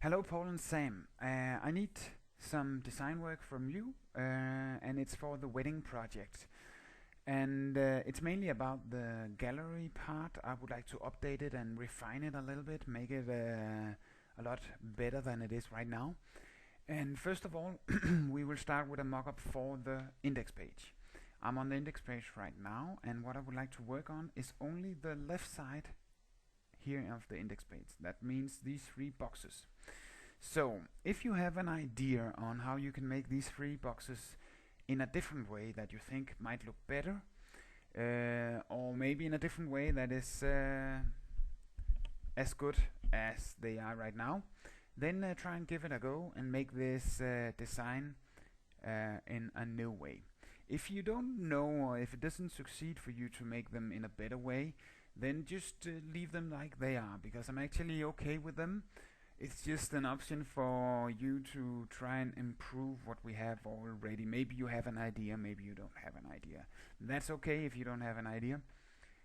Hello, Paul and Sam. I need some design work from you, and it's for the wedding project. And it's mainly about the gallery part. I would like to update it and refine it a little bit, make it a lot better than it is right now. And first of all, we will start with a mock-up for the index page. I'm on the index page right now, and what I would like to work on is only the left side here of the index page. That means these three boxes. So if you have an idea on how you can make these three boxes in a different way that you think might look better, or maybe in a different way that is as good as they are right now, then try and give it a go and make this design in a new way. If you don't know, or if it doesn't succeed for you to make them in a better way, then just leave them like they are, because I'm actually okay with them. It's just an option for you to try and improve what we have already. Maybe you have an idea, maybe you don't have an idea. That's okay if you don't have an idea.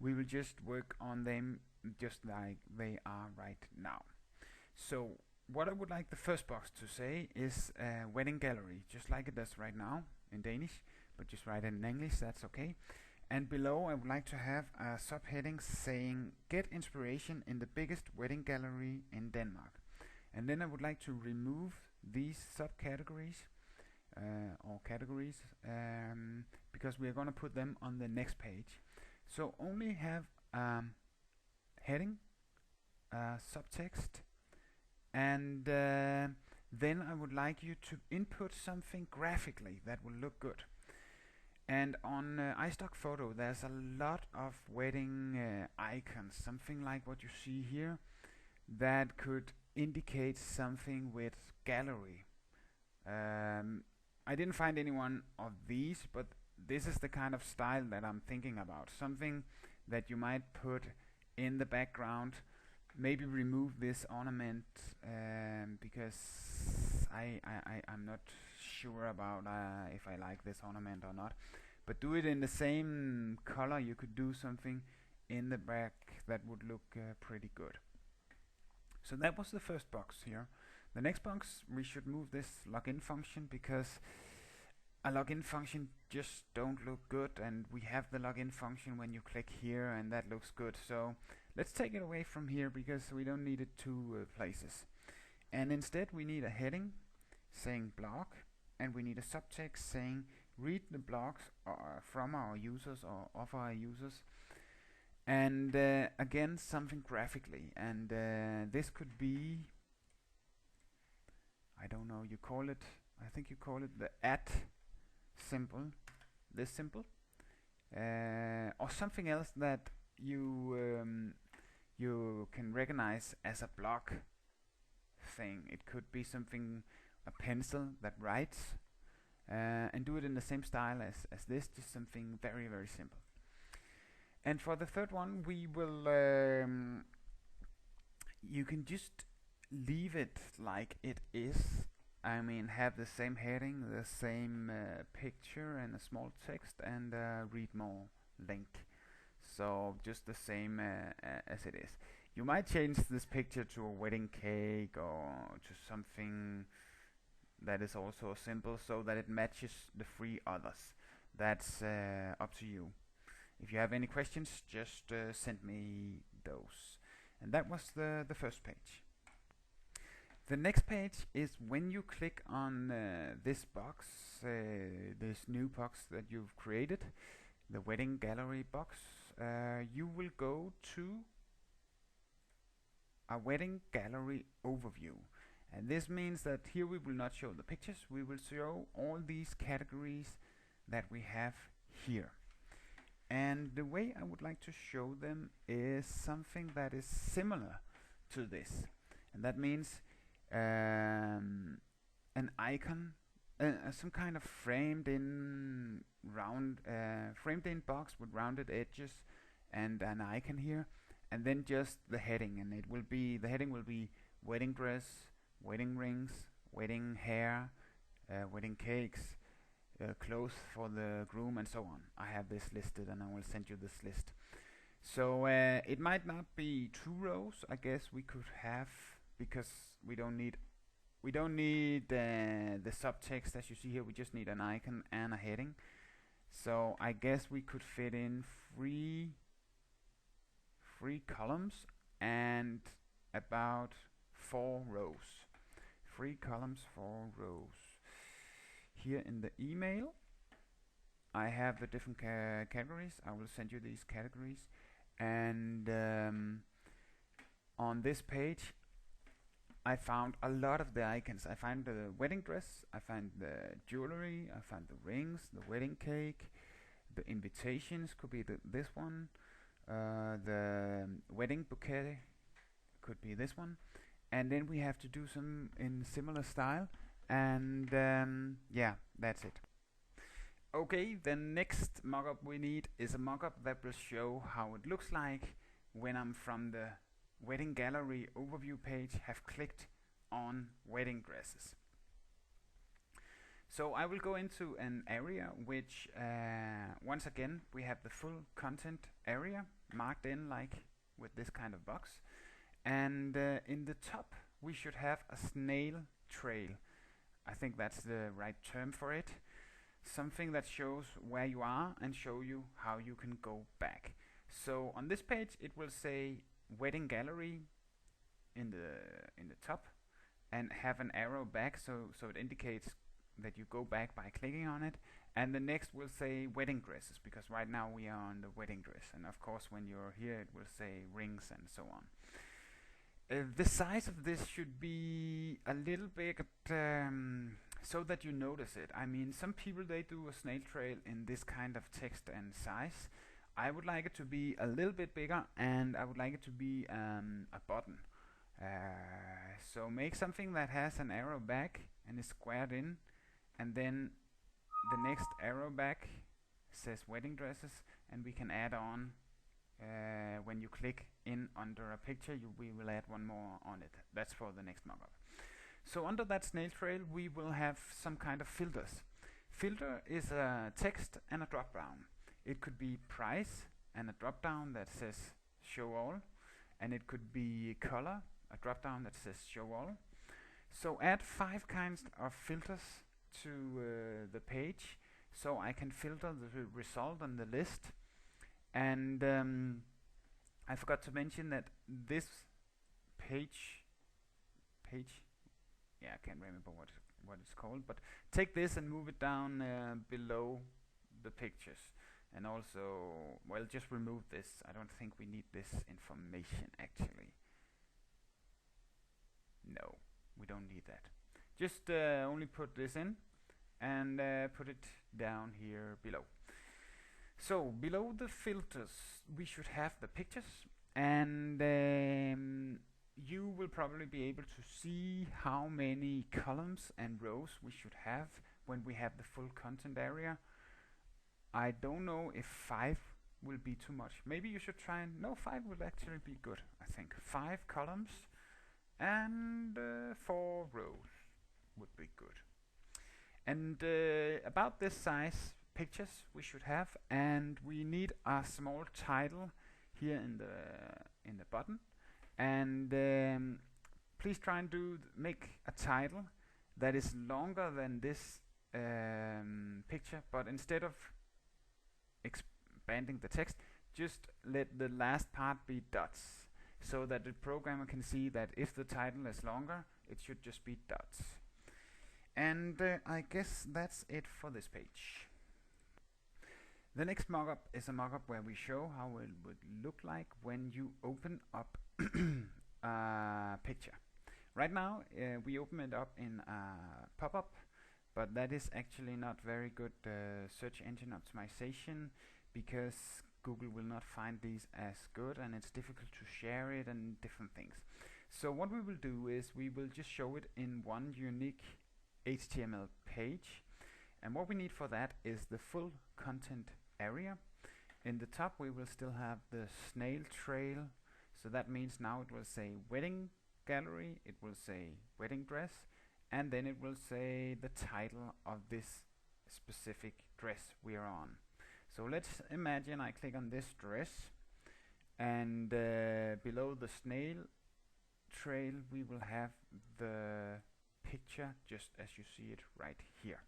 We will just work on them just like they are right now. So what I would like the first box to say is wedding gallery, just like it does right now in Danish, but just write it in English, that's okay. And below I would like to have a subheading saying get inspiration in the biggest wedding gallery in Denmark. And then I would like to remove these subcategories or categories because we are going to put them on the next page. So only have heading, subtext, and then I would like you to input something graphically that will look good. And on iStock Photo there's a lot of wedding icons, something like what you see here, that could indicate something with gallery. I didn't find any one of these, but this is the kind of style that I'm thinking about. Something that you might put in the background. Maybe remove this ornament because I'm not sure about if I like this ornament or not. But do it in the same color. You could do something in the back that would look pretty good. So that was the first box here. The next box, we should move this login function, because a login function just don't look good, and we have the login function when you click here, and that looks good. So let's take it away from here because we don't need it two places. And instead we need a heading saying blog, and we need a subtext saying read the blogs from our users or of our users. And again, something graphically, and this could be, I don't know, you call it, I think you call it the at symbol, this symbol, or something else that you can recognize as a block thing. It could be something, a pencil that writes, and do it in the same style as this, just something very, very simple. And for the third one, we will you can just leave it like it is. I mean, have the same heading, the same picture and a small text, and read more link. So just the same as it is. You might change this picture to a wedding cake or to something that is also simple, so that it matches the three others. That's up to you. If you have any questions, just send me those. And that was the first page. The next page is when you click on this box, this new box that you've created, the wedding gallery box, you will go to a wedding gallery overview. And this means that here we will not show the pictures, we will show all these categories that we have here. And the way I would like to show them is something that is similar to this, and that means an icon, some kind of framed in box with rounded edges, and an icon here, and then just the heading, and it will be, the heading will be wedding dress, wedding rings, wedding hair, wedding cakes, clothes for the groom, and so on. I have this listed, and I will send you this list. So it might not be 2 rows. I guess we could have because we don't need the subtext as you see here. We just need an icon and a heading. So I guess we could fit in three columns and about 4 rows. 3 columns, 4 rows. Here in the email I have the different categories. I will send you these categories, and on this page I found a lot of the icons. I find the wedding dress, I find the jewelry, I find the rings, the wedding cake, the invitations could be this one, the wedding bouquet could be this one, and then we have to do some in similar style, and yeah, that's it. Okay, the next mockup we need is a mockup that will show how it looks like when I'm from the wedding gallery overview page have clicked on wedding dresses. So I will go into an area which once again we have the full content area marked in like with this kind of box, and in the top we should have a snail trail. I think that's the right term for it. Something that shows where you are and show you how you can go back. So on this page it will say wedding gallery in the top and have an arrow back, so it indicates that you go back by clicking on it, and the next will say wedding dresses, because right now we are on the wedding dress, and of course when you're here it will say rings and so on. The size of this should be a little bit so that you notice it. I mean, some people they do a snail trail in this kind of text and size. I would like it to be a little bit bigger, and I would like it to be a button. So make something that has an arrow back and is squared in, and then the next arrow back says wedding dresses, and we can add on when you click in under a picture, we will add one more on it. That's for the next mockup. So under that snail trail we will have some kind of filters. Filter is a text and a drop down. It could be price and a drop down that says show all, and it could be color, a drop down that says show all. So add 5 kinds of filters to the page, so I can filter the result on the list. And I forgot to mention that this page, yeah, I can't remember what it's called, but take this and move it down below the pictures, and also, well, just remove this. I don't think we need this information actually. No, we don't need that. Just only put this in and put it down here below. So below the filters we should have the pictures, and you will probably be able to see how many columns and rows we should have when we have the full content area. I don't know if 5 will be too much. Maybe you should try and, no, 5 will actually be good. I think 5 columns and 4 rows would be good. And about this size pictures we should have, and we need a small title here in the button, and please try and make a title that is longer than this picture, but instead of expanding the text, just let the last part be dots, so that the programmer can see that if the title is longer it should just be dots. And I guess that's it for this page. The next mockup is a mockup where we show how it would look like when you open up a picture. Right now we open it up in a pop-up, but that is actually not very good search engine optimization, because Google will not find these as good, and it's difficult to share it and different things. So what we will do is we will just show it in one unique HTML page, and what we need for that is the full content area. In the top we will still have the snail trail, so that means now it will say wedding gallery, it will say wedding dress, and then it will say the title of this specific dress we are on. So let's imagine I click on this dress, and below the snail trail we will have the picture just as you see it right here.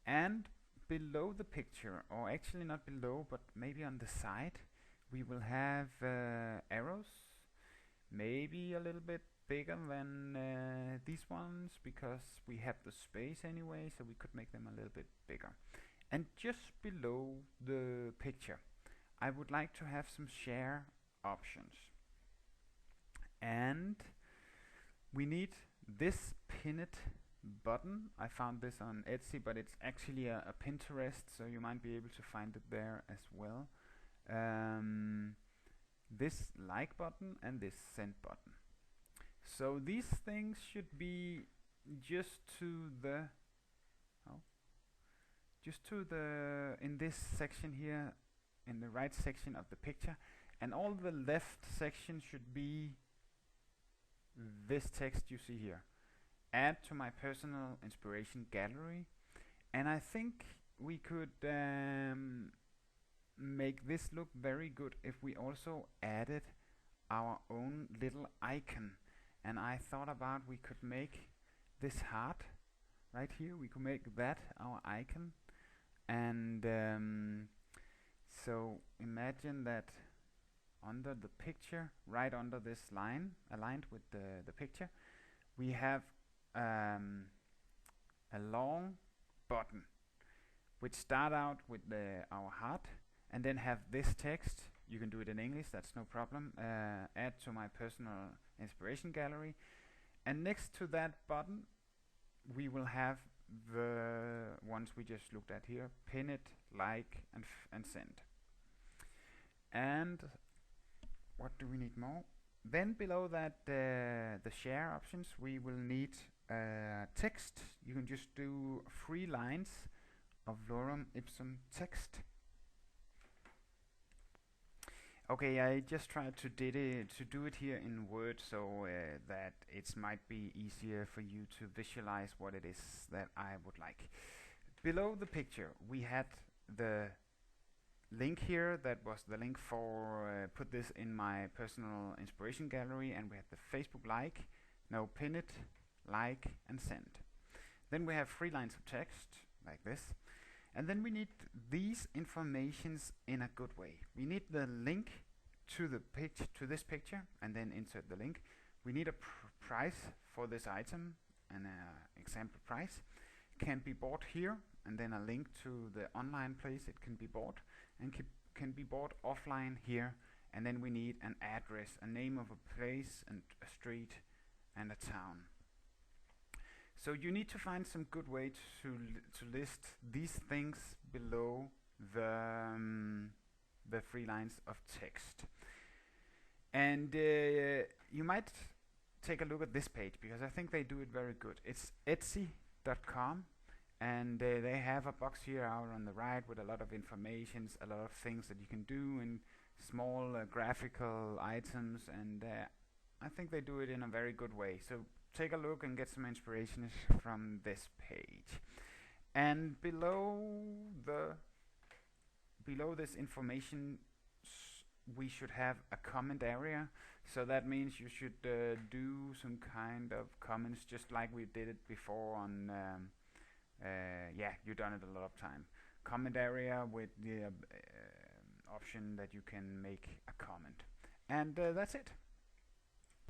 And below the picture, or actually not below, but maybe on the side, we will have arrows, maybe a little bit bigger than these ones, because we have the space anyway, so we could make them a little bit bigger. And just below the picture, I would like to have some share options. And we need this pin it button. I found this on Etsy, but it's actually a Pinterest, so you might be able to find it there as well. This like button and this send button. So these things should be just to the in this section here, in the right section of the picture, and all the left section should be this text you see here. Add to my personal inspiration gallery. And I think we could make this look very good if we also added our own little icon. And I thought about we could make this heart right here, we could make that our icon. And so imagine that under the picture, right under this line, aligned with the picture, we have a long button which start out with our heart, and then have this text. You can do it in English, that's no problem. Add to my personal inspiration gallery. And next to that button we will have the ones we just looked at here: pin it, like, and send. And what do we need more? Then below that, the share options, we will need text. You can just do 3 lines of lorem ipsum text. Okay, I just tried to do it here in Word, so that it might be easier for you to visualize what it is that I would like. Below the picture, we had the link here. That was the link for put this in my personal inspiration gallery, and we had the Facebook like. Now pin it, like, and send. Then we have 3 lines of text like this. And then we need these informations in a good way. We need the link to the this picture, and then insert the link. We need a price for this item, and an example price. It can be bought here, and then a link to the online place it can be bought, and can be bought offline here. And then we need an address, a name of a place, and a street, and a town. So you need to find some good way to list these things below the 3 lines of text. And you might take a look at this page, because I think they do it very good. It's etsy.com, and they have a box here out on the right with a lot of information, a lot of things that you can do, and small graphical items, and I think they do it in a very good way. So take a look and get some inspiration from this page. And below this information, we should have a comment area. So that means you should do some kind of comments, just like we did it before on yeah, you've done it a lot of time. Comment area with the option that you can make a comment. And that's it.